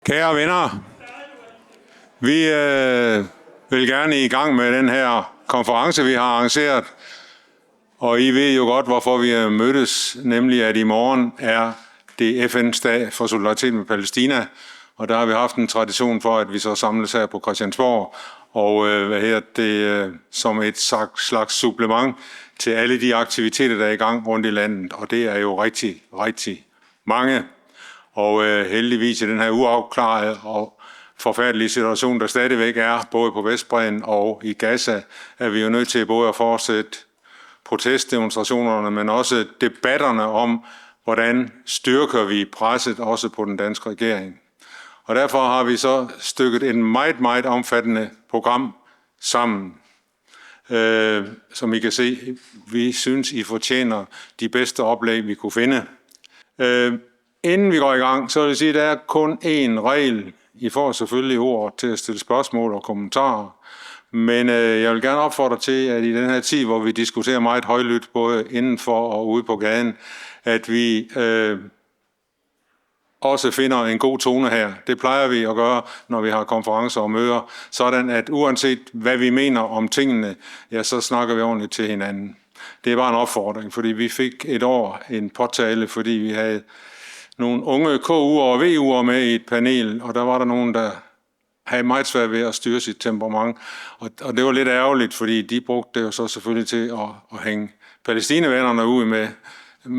Kære venner, vi vil gerne i gang med den her konference, vi har arrangeret. Og I ved jo godt, hvorfor vi er mødtes, nemlig at i morgen er det FN's dag for solidaritet med Palæstina. Og der har vi haft en tradition for, at vi så samles her på Christiansborg, og som et slags supplement til alle de aktiviteter, der er i gang rundt i landet. Og det er jo rigtig, rigtig mange. Og heldigvis i den her uafklarede og forfærdelige situation, der stadigvæk er, både på Vestbredden og i Gaza, er vi jo nødt til både at fortsætte protestdemonstrationerne, men også debatterne om, hvordan styrker vi presset også på den danske regering. Og derfor har vi så stykket en meget, meget omfattende program sammen, som I kan se. Vi synes, I fortjener de bedste oplæg, vi kunne finde. Inden vi går i gang, så vil jeg sige, at der er kun én regel. I får selvfølgelig ord til at stille spørgsmål og kommentarer. Men jeg vil gerne opfordre til, at i den her tid, hvor vi diskuterer meget højlydt, både indenfor og ude på gaden, at vi også finder en god tone her. Det plejer vi at gøre, når vi har konferencer og møder, sådan at uanset hvad vi mener om tingene, ja, så snakker vi ordentligt til hinanden. Det er bare en opfordring, fordi vi fik et år en påtale, fordi vi havde nogle unge KU'er og VU'er med i et panel, og der var der nogen, der havde meget svært ved at styre sit temperament. Og det var lidt ærgerligt, fordi de brugte det jo så selvfølgelig til at hænge palæstinavennerne ud med.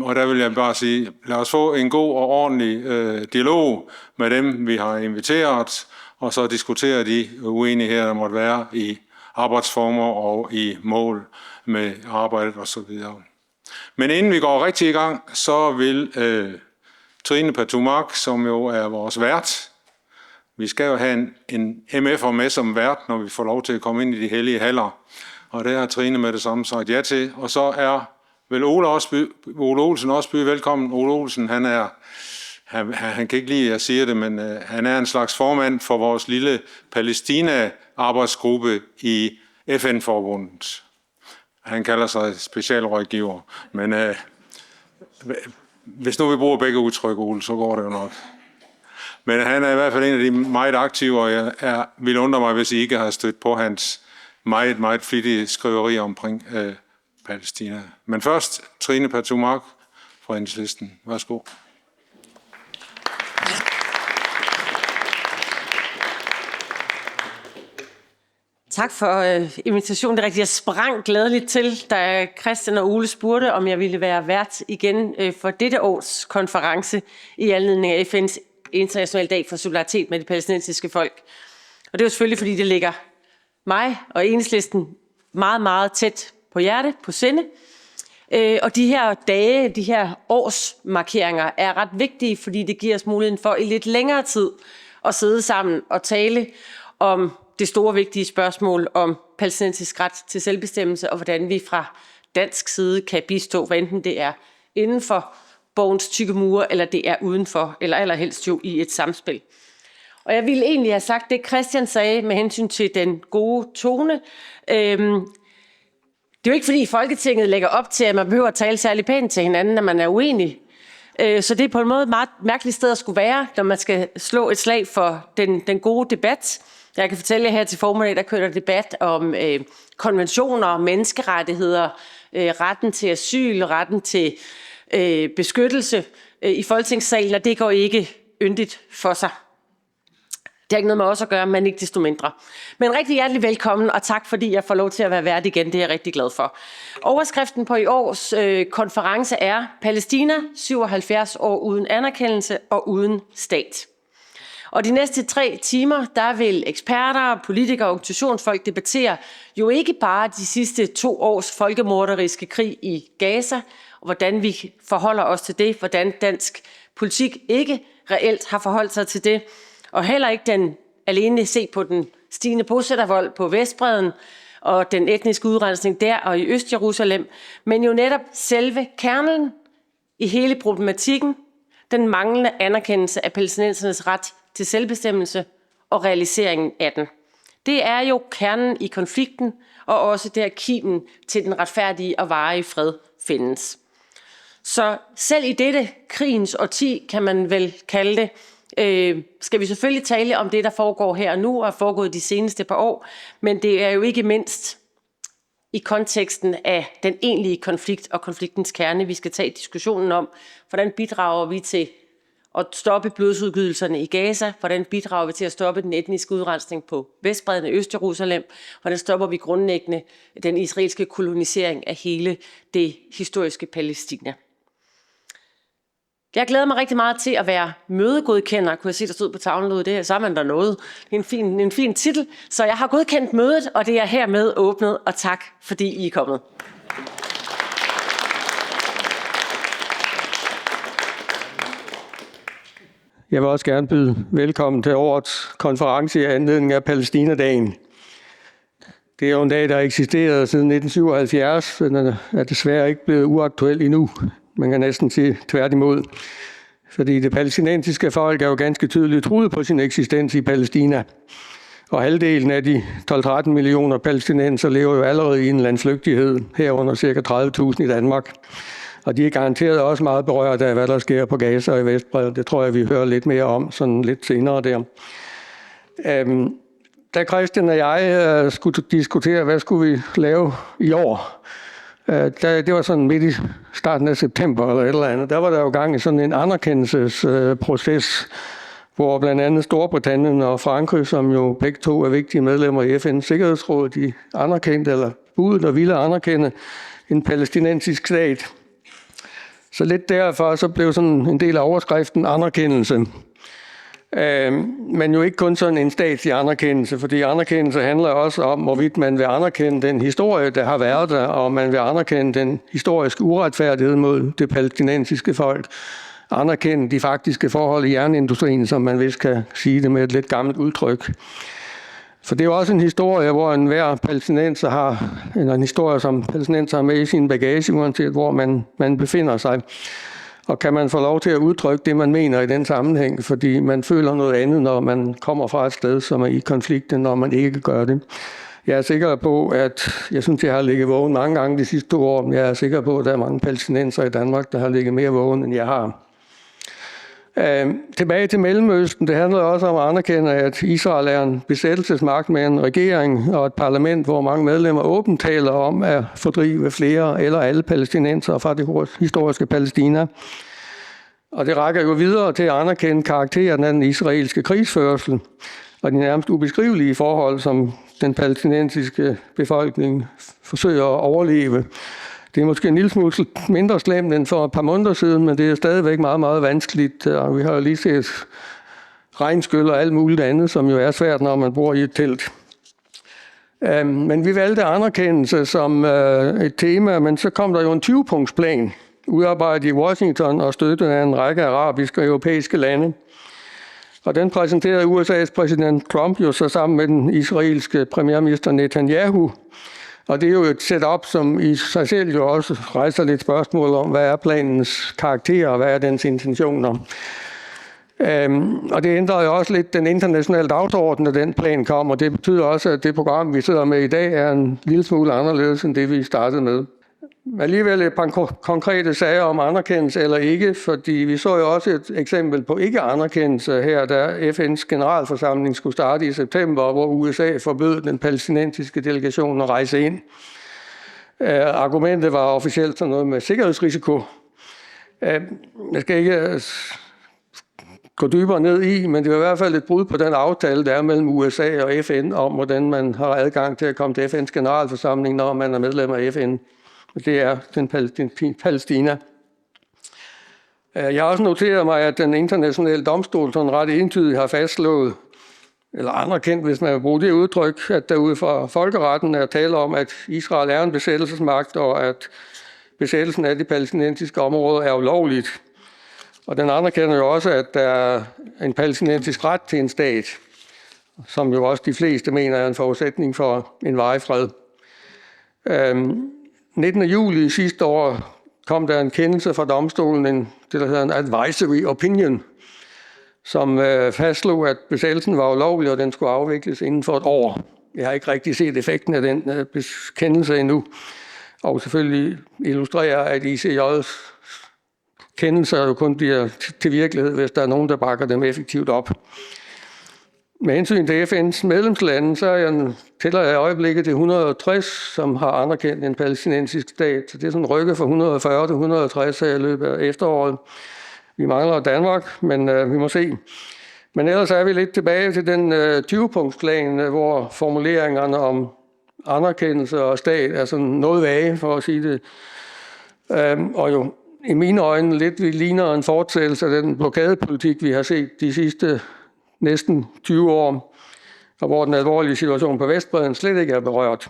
Og der vil jeg bare sige, lad os få en god og ordentlig dialog med dem, vi har inviteret, og så diskutere de uenigheder, der måtte være i arbejdsformer og i mål med arbejdet osv. Men inden vi går rigtig i gang, så vil Trine Patumark, som jo er vores vært. Vi skal jo have en MF'er med som vært, når vi får lov til at komme ind i de hellige haller. Og det har Trine med det samme sagt ja til. Og så er vel Ole Olsen også byde velkommen. Ole Olsen, han kan ikke lide, at jeg siger det, men han er en slags formand for vores lille Palæstina-arbejdsgruppe i FN-forbundet. Han kalder sig specialrådgiver, men hvis nu vi bruger begge udtryk, Ole, så går det jo nok. Men han er i hvert fald en af de meget aktive, og jeg vil undre mig, hvis I ikke har stødt på hans meget, meget flittige skriverier omkring Palæstina. Men først, Trine Patumark fra Enhedslisten. Værsgo. Tak for invitationen. Det er rigtigt. Jeg sprang glædeligt til, da Christian og Ole spurgte, om jeg ville være vært igen for dette års konference i anledning af FN's internationale dag for solidaritet med det palæstinensiske folk. Og det er jo selvfølgelig, fordi det ligger mig og Enhedslisten meget, meget tæt på hjerte, på sinde. Og de her dage, de her årsmarkeringer er ret vigtige, fordi det giver os muligheden for i lidt længere tid at sidde sammen og tale om det store vigtige spørgsmål om palæstinensisk ret til selvbestemmelse, og hvordan vi fra dansk side kan bistå, hvad enten det er inden for borgens tykke mure, eller det er udenfor, eller allerhelst jo i et samspil. Og jeg ville egentlig have sagt det, Christian sagde med hensyn til den gode tone. Det er jo ikke fordi Folketinget lægger op til, at man behøver at tale særlig pænt til hinanden, når man er uenig. Så det er på en måde et meget mærkeligt sted at skulle være, når man skal slå et slag for den gode debat. Jeg kan fortælle jer her til formiddag, der kører debat om konventioner, menneskerettigheder, retten til asyl, retten til beskyttelse i Folketingssalen, og det går ikke yndigt for sig. Det har ikke noget med os at gøre, men ikke desto mindre. Men rigtig hjertelig velkommen, og tak fordi jeg får lov til at være vært igen. Det er jeg rigtig glad for. Overskriften på i års konference er Palæstina, 77 år uden anerkendelse og uden stat. Og de næste 3 timer, der vil eksperter, politikere og organisationsfolk debattere jo ikke bare de sidste 2 års folkemorderiske krig i Gaza, og hvordan vi forholder os til det, hvordan dansk politik ikke reelt har forholdt sig til det, og heller ikke alene se på den stigende bosættervold på Vestbredden og den etniske udrensning der og i Øst-Jerusalem, men jo netop selve kernen i hele problematikken, den manglende anerkendelse af palæstinensernes ret til selvbestemmelse og realiseringen af den. Det er jo kernen i konflikten, og også der kimen til den retfærdige og varige fred findes. Så selv i dette krigens årti, kan man vel kalde det, skal vi selvfølgelig tale om det, der foregår her og nu og er foregået de seneste par år, men det er jo ikke mindst i konteksten af den egentlige konflikt og konfliktens kerne, vi skal tage diskussionen om, hvordan bidrager vi til at stoppe blodsudgydelserne i Gaza, hvordan bidrager vi til at stoppe den etniske udrensning på Vestbredden i Øst-Jerusalem, hvordan stopper vi grundlæggende den israelske kolonisering af hele det historiske Palæstina. Jeg glæder mig rigtig meget til at være mødegodkender. Kunne jeg se, der stod på tavlen, det her, så er man der noget. Det er en fin titel. Så jeg har godkendt mødet, og det er hermed åbnet, og tak fordi I er kommet. Jeg vil også gerne byde velkommen til årets konference i anledning af Palæstina-dagen. Det er jo en dag, der har eksisteret siden 1977, så den er desværre ikke blevet uaktuel endnu. Man kan næsten sige tværtimod. Fordi det palæstinensiske folk er jo ganske tydeligt truet på sin eksistens i Palæstina. Og halvdelen af de 12-13 millioner palæstinenser lever jo allerede i en landflygtighed, herunder ca. 30.000 i Danmark. Og de er garanteret også meget berørt af, hvad der sker på Gaza og i Vestbredden. Det tror jeg, vi hører lidt mere om sådan lidt senere der. Da Christian og jeg skulle diskutere, hvad skulle vi lave i år, det var sådan midt i starten af september eller et eller andet, der var der jo gang i sådan en anerkendelsesproces, hvor blandt andet Storbritannien og Frankrig, som jo begge to er vigtige medlemmer i FN's Sikkerhedsråd, de anerkendte eller budet og ville anerkende en palæstinensisk stat. Så lidt derfor så blev sådan en del af overskriften anerkendelse. Men jo ikke kun sådan en statslig anerkendelse, fordi anerkendelse handler også om, hvorvidt man vil anerkende den historie, der har været der, og man vil anerkende den historiske uretfærdighed mod det palæstinensiske folk. Anerkende de faktiske forhold i jernindustrien, som man vist kan sige det med et lidt gammelt udtryk. For det er jo også en historie, hvor enhver palæstinenser har, eller en historie, som palæstinenser har med i sin bagage, uanset hvor man befinder sig. Og kan man få lov til at udtrykke det, man mener i den sammenhæng, fordi man føler noget andet, når man kommer fra et sted, som er i konflikt, når man ikke gør det. Jeg er sikker på, at jeg synes, jeg har ligget vågen mange gange de sidste 2 år, men jeg er sikker på, at der er mange palæstinenser i Danmark, der har ligget mere vågen, end jeg har. Tilbage til Mellemøsten. Det handler også om at anerkende, at Israel er en besættelsesmagt med en regering og et parlament, hvor mange medlemmer åbent taler om at fordrive flere eller alle palæstinenser fra det historiske Palæstina. Og det rækker jo videre til at anerkende karakteren af den israelske krigsførsel og de nærmest ubeskrivelige forhold, som den palæstinensiske befolkning forsøger at overleve. Det er måske en lille smule mindre slemt end for et par måneder siden, men det er stadigvæk meget, meget vanskeligt. Og vi har jo lige set regnskyld og alt muligt andet, som jo er svært, når man bor i et telt. Men vi valgte anerkendelse som et tema, men så kom der jo en 20-punktsplan, udarbejdet i Washington og støttet af en række arabiske og europæiske lande. Og den præsenterede USA's præsident Trump jo så sammen med den israelske premierminister Netanyahu. Og det er jo et setup, som i sig selv jo også rejser lidt spørgsmål om, hvad er planens karakter, og hvad er dens intentioner. Og det ændrer jo også lidt den internationale dagsorden, når den plan kom, og det betyder også, at det program, vi sidder med i dag, er en lille smule anderledes end det, vi startede med. Alligevel et par konkrete sager om anerkendelse eller ikke, fordi vi så jo også et eksempel på ikke-anerkendelse her, da FN's generalforsamling skulle starte i september, hvor USA forbød den palæstinensiske delegation at rejse ind. Argumentet var officielt sådan noget med sikkerhedsrisiko. Jeg skal ikke gå dybere ned i, men det var i hvert fald et brud på den aftale, der er mellem USA og FN om, hvordan man har adgang til at komme til FN's generalforsamling, når man er medlem af FN. Det er den Palæstina. Jeg har også noteret mig, at den internationale domstol sådan ret entydigt har fastslået, eller anerkendt, hvis man vil bruge det udtryk, at der ud fra folkeretten er tale om, at Israel er en besættelsesmagt, og at besættelsen af de palæstinensiske områder er ulovligt. Og den anerkender jo også, at der er en palæstinensisk ret til en stat, som jo også de fleste mener er en forudsætning for en varig fred. 19. juli sidste år kom der en kendelse fra domstolen, det der hedder en advisory opinion, som fastslog, at besættelsen var ulovlig, og den skulle afvikles inden for et år. Jeg har ikke rigtig set effekten af den kendelse endnu, og selvfølgelig illustrerer, at ICJ's kendelser jo kun bliver til virkelighed, hvis der er nogen, der bakker dem effektivt op. Med hensyn til FN's medlemslande, så tæller jeg i øjeblikket til 160, som har anerkendt en palæstinensisk stat. Så det er sådan rykket fra 140 til 160 i løbet af efteråret. Vi mangler Danmark, men vi må se. Men ellers er vi lidt tilbage til den 20-punktsplan, hvor formuleringerne om anerkendelse og stat er sådan noget vage, for at sige det. Og jo i mine øjne lidt ligner en fortsættelse af den blokadepolitik, vi har set de sidste næsten 20 år, og hvor den alvorlige situation på Vestbredden slet ikke er berørt.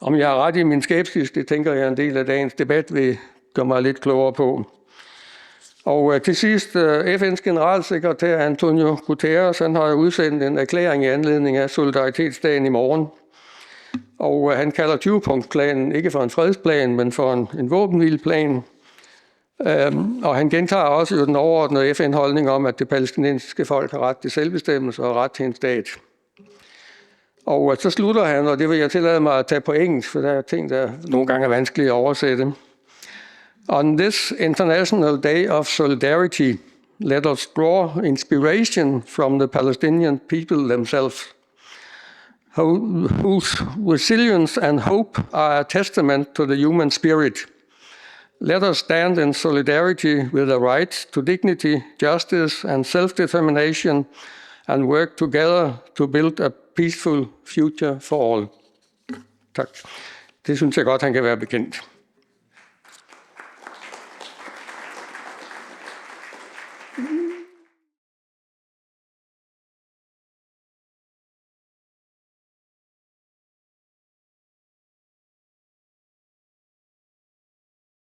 Om jeg har ret i min skepsis, det tænker jeg en del af dagens debat vil gøre mig lidt klogere på. Og til sidst, FN's generalsekretær Antonio Guterres, han har udsendt en erklæring i anledning af Solidaritetsdagen i morgen. Og han kalder 20-punktsplanen ikke for en fredsplan, men for en våbenhvileplan. Og han gentager også jo den overordnede FN-holdning om, at det palæstinensiske folk har ret til selvbestemmelse og ret til en stat. Og så slutter han, og det vil jeg tillade mig at tage på engelsk, for der er ting, der nogle gange er vanskelige at oversætte. On this International Day of Solidarity, let us draw inspiration from the Palestinian people themselves, whose resilience and hope are a testament to the human spirit. Let us stand in solidarity with the right to dignity, justice and self-determination and work together to build a peaceful future for all. Tak. Det synes jeg godt, han kan være bekendt.